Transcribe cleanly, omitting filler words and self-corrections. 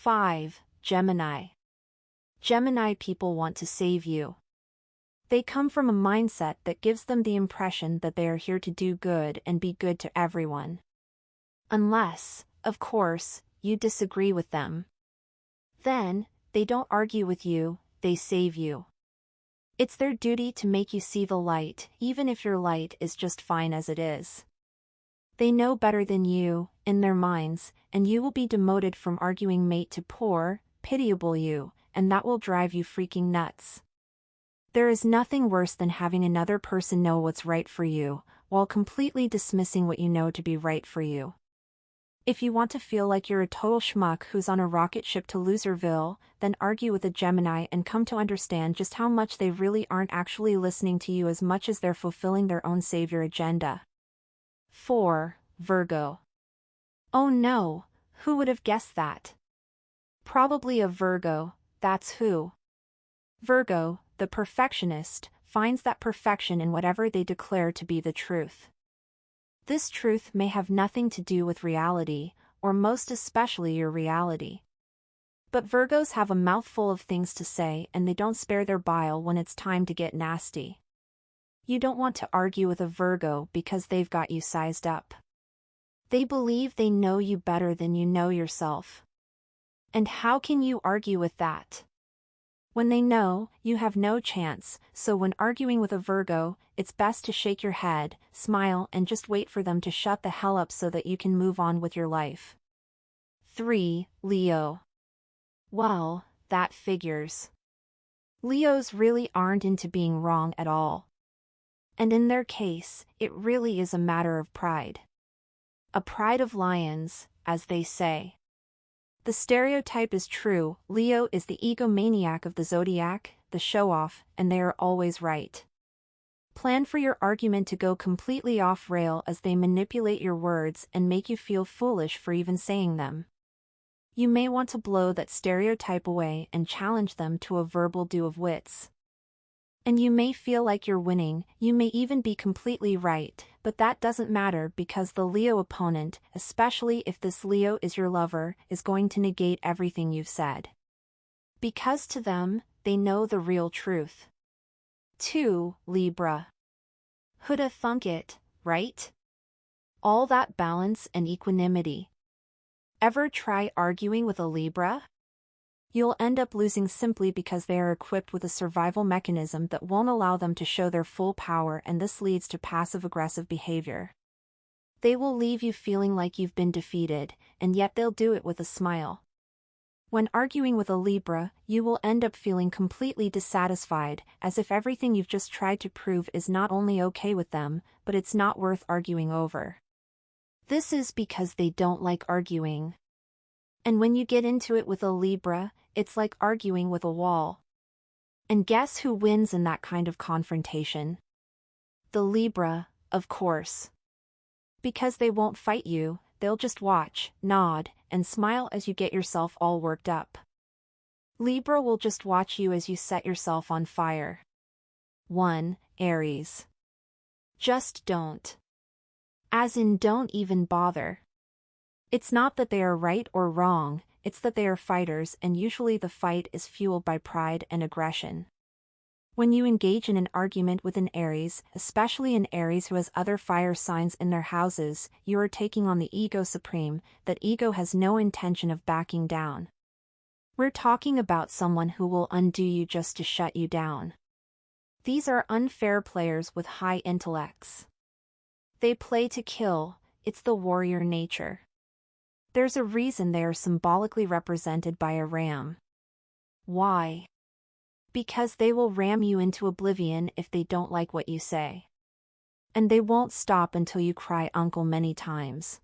5. Gemini. Gemini people want to save you. They come from a mindset that gives them the impression that they are here to do good and be good to everyone. Unless, of course, you disagree with them. Then, they don't argue with you, they save you. It's their duty to make you see the light, even if your light is just fine as it is. They know better than you, in their minds, and you will be demoted from arguing mate to poor, pitiable you, and that will drive you freaking nuts. There is nothing worse than having another person know what's right for you, while completely dismissing what you know to be right for you. If you want to feel like you're a total schmuck who's on a rocket ship to Loserville, then argue with a Gemini and come to understand just how much they really aren't actually listening to you as much as they're fulfilling their own savior agenda. 4. Virgo. Oh no, who would have guessed that? Probably a Virgo, that's who. Virgo, the perfectionist, finds that perfection in whatever they declare to be the truth. This truth may have nothing to do with reality, or most especially your reality. But Virgos have a mouthful of things to say and they don't spare their bile when it's time to get nasty. You don't want to argue with a Virgo because they've got you sized up. They believe they know you better than you know yourself. And how can you argue with that? When they know, you have no chance, so when arguing with a Virgo, it's best to shake your head, smile and just wait for them to shut the hell up so that you can move on with your life. 3. Leo. Well, that figures. Leos really aren't into being wrong at all. And in their case, it really is a matter of pride. A pride of lions, as they say. The stereotype is true, Leo is the egomaniac of the Zodiac, the show-off, and they are always right. Plan for your argument to go completely off-rail as they manipulate your words and make you feel foolish for even saying them. You may want to blow that stereotype away and challenge them to a verbal duel of wits. And you may feel like you're winning, you may even be completely right, but that doesn't matter because the Leo opponent, especially if this Leo is your lover, is going to negate everything you've said. Because to them, they know the real truth. 2. Libra. Who'da thunk it, right? All that balance and equanimity. Ever try arguing with a Libra? You'll end up losing simply because they are equipped with a survival mechanism that won't allow them to show their full power, and this leads to passive-aggressive behavior. They will leave you feeling like you've been defeated, and yet they'll do it with a smile. When arguing with a Libra, you will end up feeling completely dissatisfied, as if everything you've just tried to prove is not only okay with them, but it's not worth arguing over. This is because they don't like arguing. And when you get into it with a Libra, it's like arguing with a wall. And guess who wins in that kind of confrontation? The Libra, of course. Because they won't fight you, they'll just watch, nod, and smile as you get yourself all worked up. Libra will just watch you as you set yourself on fire. 1. Aries. Just don't. As in, don't even bother. It's not that they are right or wrong, it's that they are fighters, and usually the fight is fueled by pride and aggression. When you engage in an argument with an Aries, especially an Aries who has other fire signs in their houses, you are taking on the ego supreme. That ego has no intention of backing down. We're talking about someone who will undo you just to shut you down. These are unfair players with high intellects. They play to kill, it's the warrior nature. There's a reason they are symbolically represented by a ram. Why? Because they will ram you into oblivion if they don't like what you say. And they won't stop until you cry uncle many times.